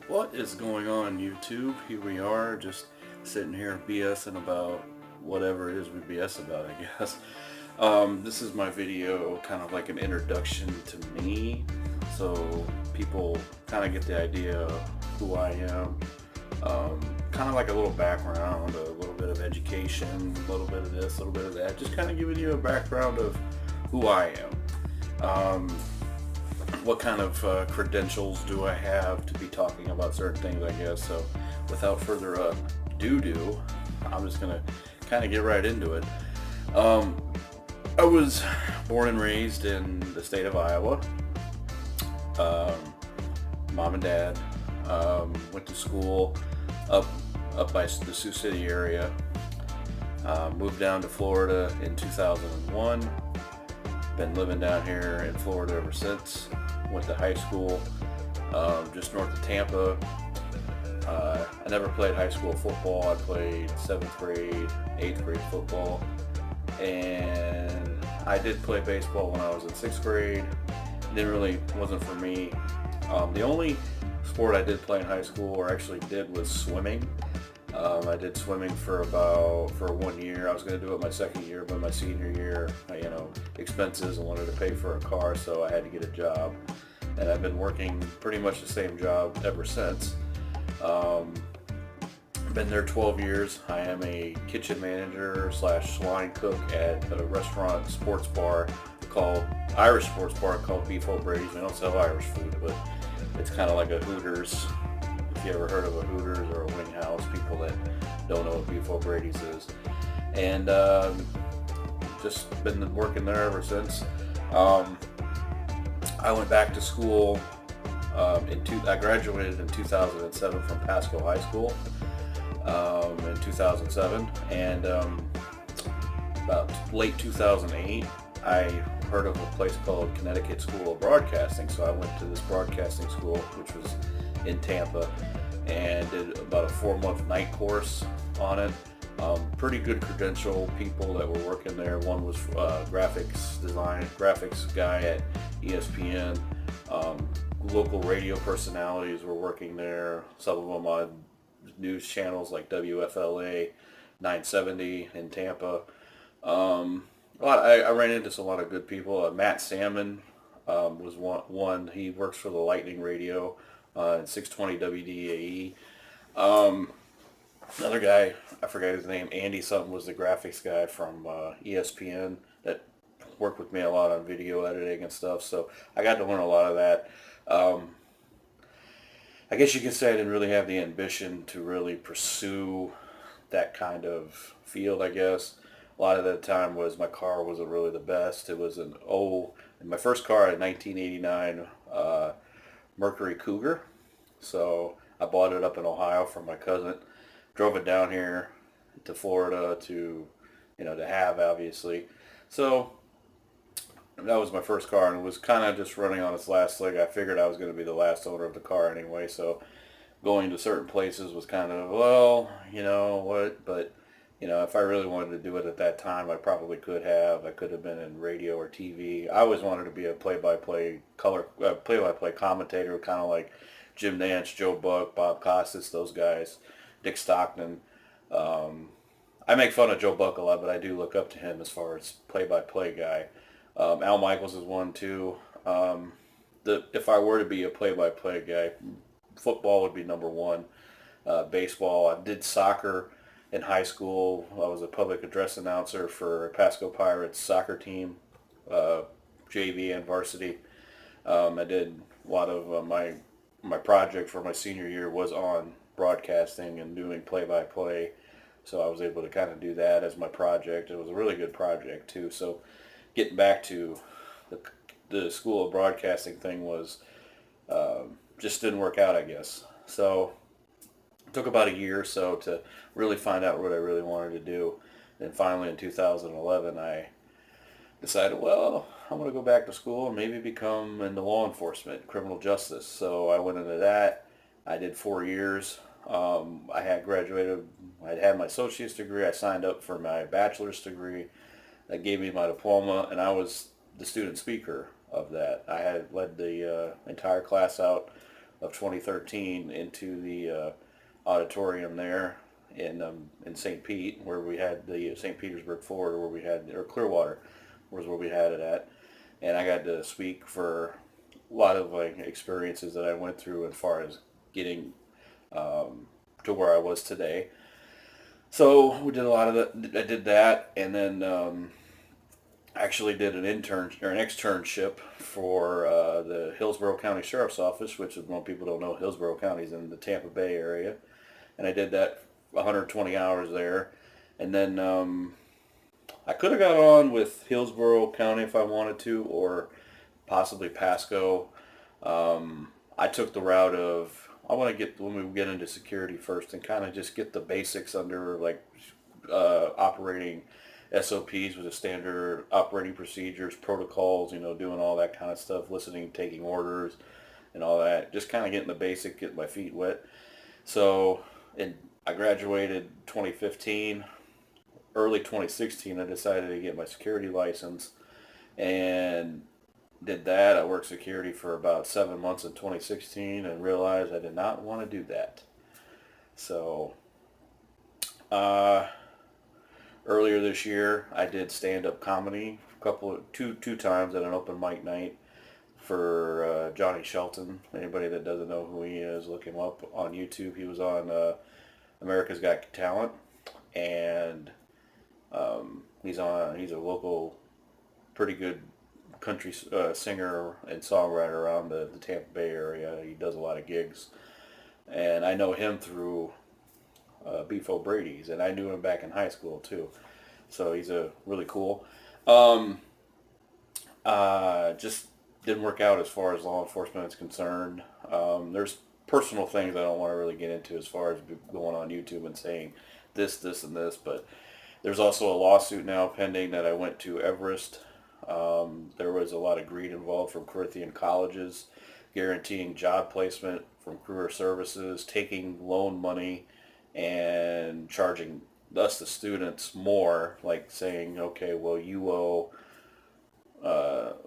What is going on, YouTube? Here we are, just sitting here BSing about whatever it is we BS about, I guess. This is my video, kind of like an introduction to me, so people kind of get the idea of who I am. Kind of like a little background, a little bit of education, a little bit of this, a little bit of that, just kind of giving you a background of who I am. What kind of credentials do I have to be talking about certain things, I guess. So without further ado, I'm just going to kind of get right into it. I was born and raised in the state of Iowa. Mom and dad went to school up by the Sioux City area. Moved down to Florida in 2001. Been living down here in Florida ever since. Went to high school just north of Tampa. I never played high school football. I played 7th grade, 8th grade football, and I did play baseball when I was in 6th grade. Wasn't for me. The only sport I did play in high school, or actually did, was swimming. I did swimming for 1 year. I was going to do it my second year, but my senior year, expenses, and wanted to pay for a car, so I had to get a job. And I've been working pretty much the same job ever since. Been there 12 years. I am a kitchen manager / line cook at a restaurant sports bar called Irish sports bar called Beef O'Brady's. We don't sell Irish food, but it's kind of like a Hooters. If you ever heard of a Hooters or a Wing House, people that don't know what Beef O'Brady's is. And just been working there ever since. I went back to school. I graduated in 2007 from Pasco High School in 2007, and about late 2008, I heard of a place called Connecticut School of Broadcasting. So I went to this broadcasting school, which was in Tampa, and did about a 4-month night course on it. Pretty good credential people that were working there. One was graphics guy at ESPN. Local radio personalities were working there. Some of them on news channels like WFLA 970 in Tampa. I ran into a lot of good people. Matt Salmon was one. He works for the Lightning Radio in 620 WDAE. Another guy, I forget his name, Andy something, was the graphics guy from ESPN that worked with me a lot on video editing and stuff. So I got to learn a lot of that. I guess you could say I didn't really have the ambition to really pursue that kind of field, I guess. A lot of the time was my car wasn't really the best. It was my first car in 1989 Mercury Cougar. So I bought it up in Ohio from my cousin. Drove it down here to Florida to have, obviously. So that was my first car, and it was kind of just running on its last leg. I figured I was going to be the last owner of the car anyway, so going to certain places was kind of, well, you know what, but if I really wanted to do it at that time, I probably could have. I could have been in radio or TV. I always wanted to be a play-by-play commentator, kind of like Jim Nantz, Joe Buck, Bob Costas, those guys, Dick Stockton. I make fun of Joe Buck a lot, but I do look up to him as far as play-by-play guy. Al Michaels is one too. If I were to be a play-by-play guy, football would be number one. Baseball. I did soccer in high school. I was a public address announcer for Pasco Pirates soccer team, JV and varsity. I did a lot of my project for my senior year was on broadcasting and doing play-by-play. So I was able to kind of do that as my project. It was a really good project too. So getting back to the school of broadcasting thing was just didn't work out, I guess. So it took about a year or so to really find out what I really wanted to do. And finally in 2011 I decided, well, I'm going to go back to school and maybe become into law enforcement, criminal justice. So I went into that. I did 4 years. I had graduated. I had my associate's degree. I signed up for my bachelor's degree. That gave me my diploma, and I was the student speaker of that. I had led the entire class out of 2013 into the auditorium there in St. Pete, where we had the St. Petersburg, Florida, where we had, or Clearwater was where we had it at. And I got to speak for a lot of like experiences that I went through as far as getting to where I was today. So we did a lot of that. I did that, and then actually did an intern or an externship for the Hillsborough County Sheriff's Office, which is, most people don't know, Hillsborough County is in the Tampa Bay area, and I did that 120 hours there, and then I could have got on with Hillsborough County if I wanted to, or possibly Pasco. I took the route of, I want to get, when we get into security first, and kind of just get the basics under like operating SOPs with the standard operating procedures, protocols, doing all that kind of stuff, listening, taking orders, and all that. Just kind of getting the basic, getting my feet wet. So, and I graduated 2015. Early 2016, I decided to get my security license, and did that. I worked security for about 7 months in 2016 and realized I did not want to do that. So, earlier this year, I did stand-up comedy two times at an open mic night for Johnny Shelton. Anybody that doesn't know who he is, look him up on YouTube. He was on America's Got Talent, and he's a local, pretty good country singer and songwriter around the Tampa Bay area. He does a lot of gigs, and I know him through Beef O'Brady's, and I knew him back in high school too. So he's a really cool. Just didn't work out as far as law enforcement is concerned. There's personal things I don't want to really get into as far as going on YouTube and saying this, and this, but there's also a lawsuit now pending that I went to Everest. There was a lot of greed involved from Corinthian colleges, guaranteeing job placement from career services, taking loan money, and charging us, the students, more, like saying, okay, well, you owe,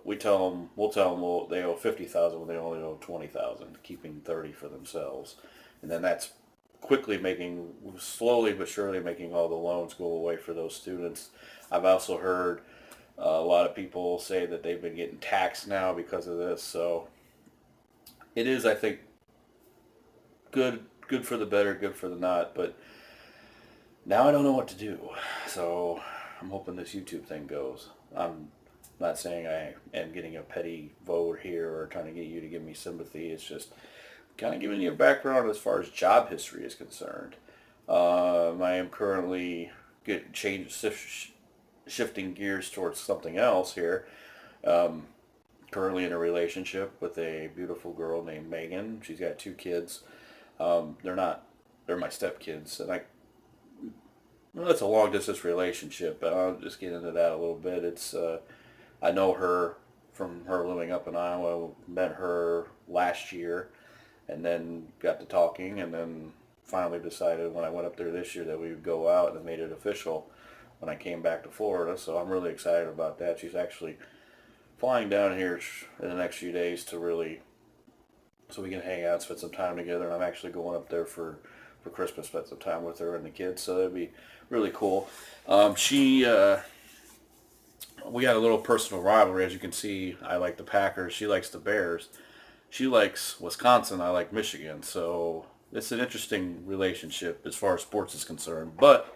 we'll tell them, well, they owe 50,000 when they only owe 20,000, keeping 30 for themselves. And then that's slowly but surely making all the loans go away for those students. I've also heard a lot of people say that they've been getting taxed now because of this. So it is, I think, good for the better, good for the not. But now I don't know what to do. So I'm hoping this YouTube thing goes. I'm not saying I am getting a petty vote here or trying to get you to give me sympathy. It's just kind of giving you a background as far as job history is concerned. I am currently shifting gears towards something else here. Currently in a relationship with a beautiful girl named Megan. She's got 2 kids. They're my stepkids, and it's a long distance relationship, but I'll just get into that a little bit. It's I know her from her living up in Iowa. Met her last year, and then got to talking, and then finally decided when I went up there this year that we would go out, and made it official when I came back to Florida. So I'm really excited about that. She's actually flying down here in the next few days so we can hang out, spend some time together. And I'm actually going up there for Christmas, spend some time with her and the kids. So that'd be really cool. We got a little personal rivalry. As you can see, I like the Packers. She likes the Bears. She likes Wisconsin. I like Michigan. So it's an interesting relationship as far as sports is concerned. But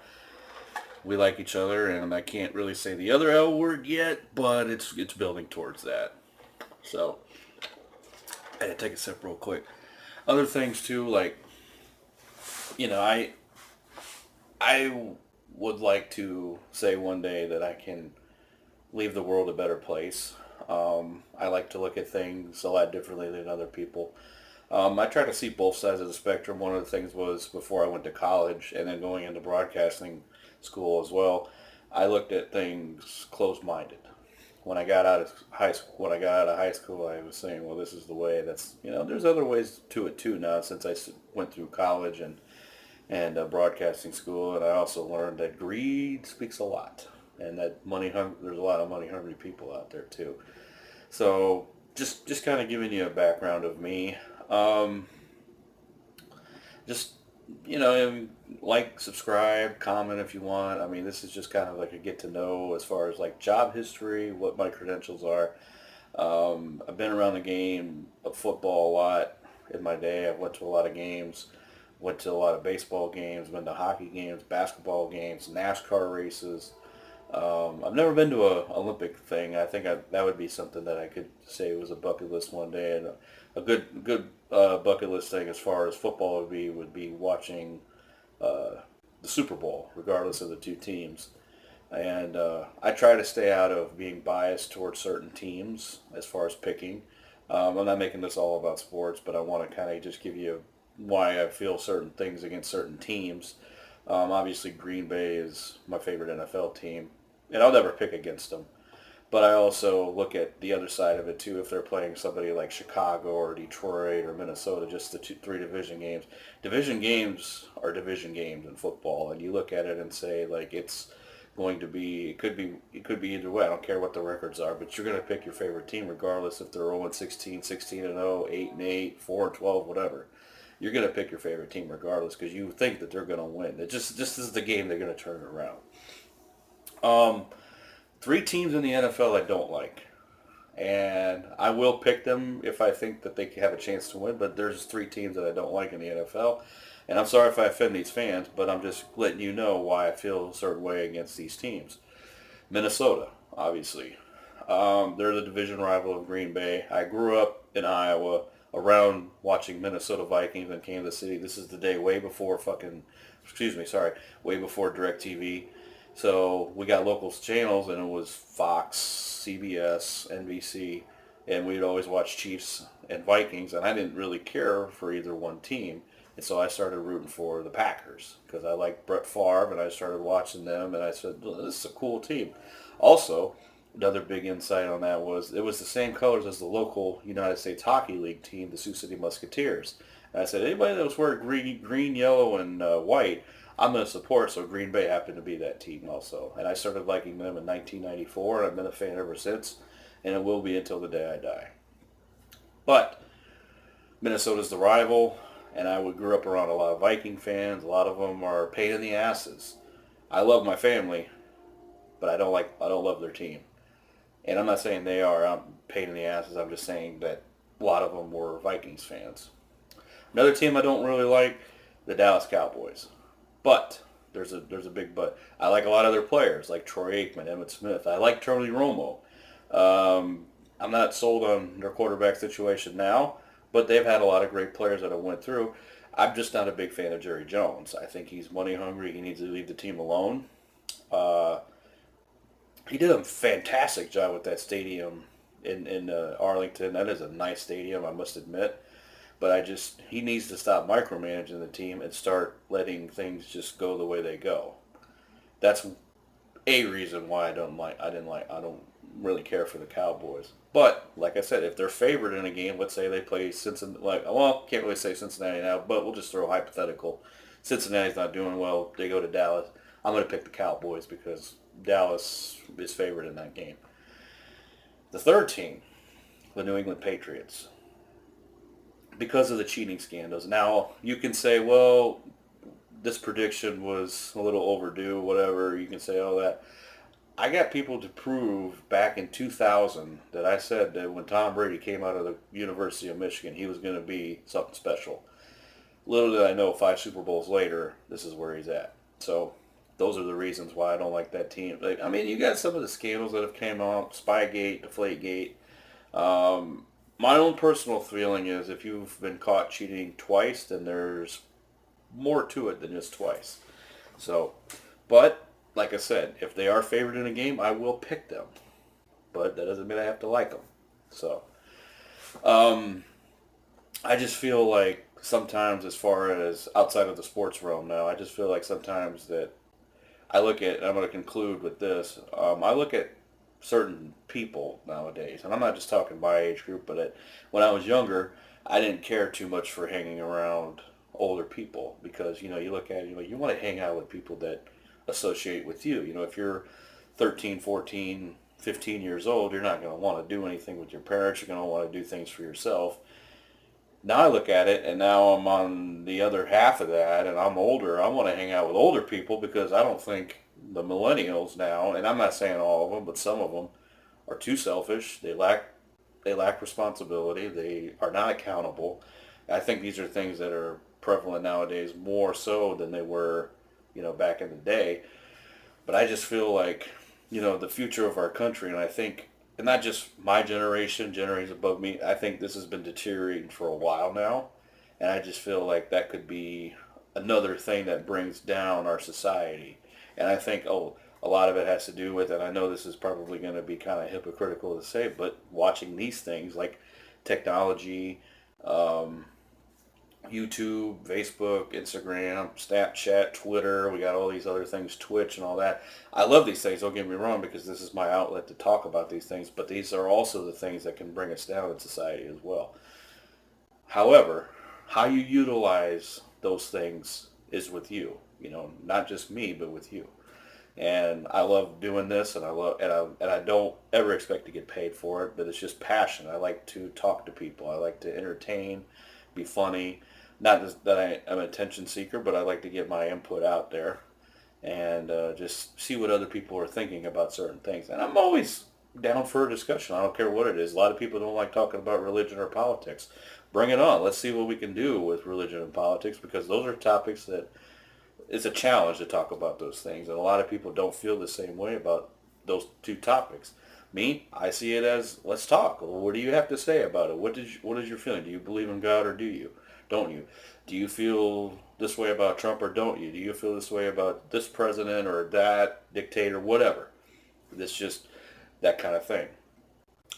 we like each other, and I can't really say the other L word yet, but it's building towards that. So I had to take a sip real quick. Other things too, like, I would like to say one day that I can leave the world a better place. I like to look at things a lot differently than other people. I try to see both sides of the spectrum. One of the things was before I went to college and then going into broadcasting school as well, I looked at things closed-minded. When I got out of high school, I was saying, well, this is the way. There's other ways to it too now, since I went through college and broadcasting school, and I also learned that greed speaks a lot, and that there's a lot of money-hungry people out there too. So just kind of giving you a background of me. Um, just, you know, like, subscribe, comment if you want. I mean, this is just kind of like a get to know as far as like job history, what my credentials are. I've been around the game of football a lot in my day. I've went to a lot of games, went to a lot of baseball games, been to hockey games, basketball games, NASCAR races. I've never been to a Olympic thing. I think that would be something that I could say was a bucket list one day. And a good bucket list thing as far as football would be watching the Super Bowl, regardless of the two teams. And I try to stay out of being biased towards certain teams as far as picking. I'm not making this all about sports, but I want to kind of just give you why I feel certain things against certain teams. Obviously, Green Bay is my favorite NFL team, and I'll never pick against them. But I also look at the other side of it too. If they're playing somebody like Chicago or Detroit or Minnesota, just the three division games. Division games are division games in football, and you look at it and say like it's going to be. It could be either way. I don't care what the records are, but you're going to pick your favorite team regardless if they're 0-16, 16-0, 8-8, 4-12, whatever. You're going to pick your favorite team regardless because you think that they're going to win. It just is the game they're going to turn it around. Three teams in the NFL I don't like. And I will pick them if I think that they have a chance to win, but there's three teams that I don't like in the NFL. And I'm sorry if I offend these fans, but I'm just letting you know why I feel a certain way against these teams. Minnesota, obviously. They're the division rival of Green Bay. I grew up in Iowa around watching Minnesota Vikings in Kansas City. This is the day way before way before DirecTV. So we got local channels, and it was Fox, CBS, NBC, and we'd always watch Chiefs and Vikings, and I didn't really care for either one team. And so I started rooting for the Packers because I liked Brett Favre, and I started watching them, and I said, well, this is a cool team. Also, another big insight on that was it was the same colors as the local United States Hockey League team, the Sioux City Musketeers. And I said, anybody that was wearing green, yellow, and white, I'm going to support. So Green Bay happened to be that team also. And I started liking them in 1994, and I've been a fan ever since, and it will be until the day I die. But Minnesota's the rival, and I grew up around a lot of Viking fans. A lot of them are a pain in the asses. I love my family, but I don't love their team. And I'm not saying they are a pain in the asses. I'm just saying that a lot of them were Vikings fans. Another team I don't really like, the Dallas Cowboys. But there's a big but. I like a lot of their players, like Troy Aikman, Emmitt Smith. I like Tony Romo. I'm not sold on their quarterback situation now, but they've had a lot of great players that I went through. I'm just not a big fan of Jerry Jones. I think he's money hungry. He needs to leave the team alone. Uh, he did a fantastic job with that stadium in Arlington. That is a nice stadium, I must admit. But he needs to stop micromanaging the team and start letting things just go the way they go. That's a reason why I don't really care for the Cowboys. But like I said, if they're favored in a game, let's say they play Cincinnati, can't really say Cincinnati now, but we'll just throw a hypothetical. Cincinnati's not doing well. They go to Dallas. I'm going to pick the Cowboys because Dallas is favored in that game. The third team, the New England Patriots, because of the cheating scandals. Now, you can say, well, this prediction was a little overdue, whatever. You can say all that. I got people to prove back in 2000 that I said that when Tom Brady came out of the University of Michigan, he was going to be something special. Little did I know, 5 Super Bowls later, this is where he's at. So those are the reasons why I don't like that team. I mean, you got some of the scandals that have came out, Spygate, Deflategate. My own personal feeling is if you've been caught cheating twice, then there's more to it than just twice. So, but like I said, if they are favored in a game, I will pick them. But that doesn't mean I have to like them. So, I just feel like sometimes, as far as outside of the sports realm now, I just feel like sometimes that and I'm going to conclude with this, I look at certain people nowadays, and I'm not just talking my age group, but when I was younger, I didn't care too much for hanging around older people because, you look at it, you want to hang out with people that associate with you. If you're 13, 14, 15 years old, you're not going to want to do anything with your parents. You're going to want to do things for yourself. Now I look at it, and now I'm on the other half of that, and I'm older. I want to hang out with older people because I don't think the millennials now, and I'm not saying all of them, but some of them are too selfish. They lack responsibility. They are not accountable. I think these are things that are prevalent nowadays more so than they were, back in the day. But I just feel like, the future of our country, and I think, and not just my generation, generations above me, I think this has been deteriorating for a while now. And I just feel like that could be another thing that brings down our society. And I think, a lot of it has to do with, and I know this is probably going to be kind of hypocritical to say, but watching these things like technology, um, YouTube, Facebook, Instagram, Snapchat, Twitter. We got all these other things, Twitch and all that. I love these things, don't get me wrong, because this is my outlet to talk about these things, but these are also the things that can bring us down in society as well. However, how you utilize those things is with you, not just me, but with you. And I love doing this, and I don't ever expect to get paid for it, but it's just passion. I like to talk to people. I like to entertain, be funny. Not just that I'm an attention seeker, but I like to get my input out there and just see what other people are thinking about certain things. And I'm always down for a discussion. I don't care what it is. A lot of people don't like talking about religion or politics. Bring it on. Let's see what we can do with religion and politics, because those are topics that it's a challenge to talk about those things, and a lot of people don't feel the same way about those two topics. Me, I see it as, let's talk. Well, what do you have to say about it? What is your feeling? Do you believe in God, or do you? Don't you? Do you feel this way about Trump, or don't you? Do you feel this way about this president or that dictator, whatever? It's just that kind of thing.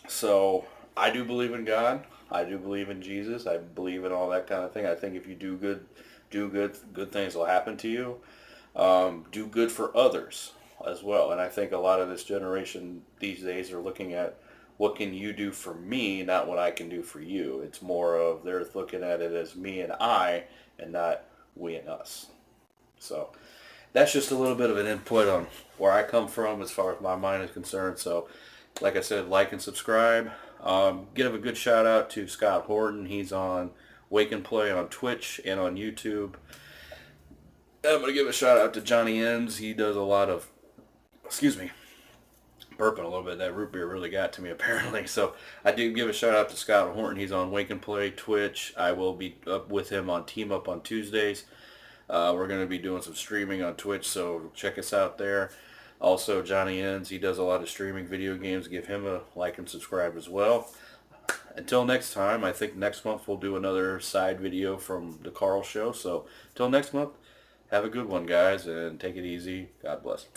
So I do believe in God. I do believe in Jesus. I believe in all that kind of thing. I think if you do good things will happen to you. Do good for others as well. And I think a lot of this generation these days are looking at what can you do for me, not what I can do for you. It's more of they're looking at it as me and I, and not we and us. So that's just a little bit of an input on where I come from as far as my mind is concerned. So like I said, like and subscribe. Give a good shout out to Scott Horton. He's on Wake and Play on Twitch and on YouTube. I'm going to give a shout out to Johnny Ends. He does a lot of, excuse me, burping a little bit. That root beer really got to me apparently. So I do give a shout out to Scott Horton. He's on Wake and Play, Twitch. I will be up with him on Team Up on Tuesdays. We're going to be doing some streaming on Twitch, so check us out there. Also, Johnny Ends, he does a lot of streaming video games. Give him a like and subscribe as well. Until next time, I think next month we'll do another side video from the Carl Show. So until next month, have a good one, guys, and take it easy. God bless.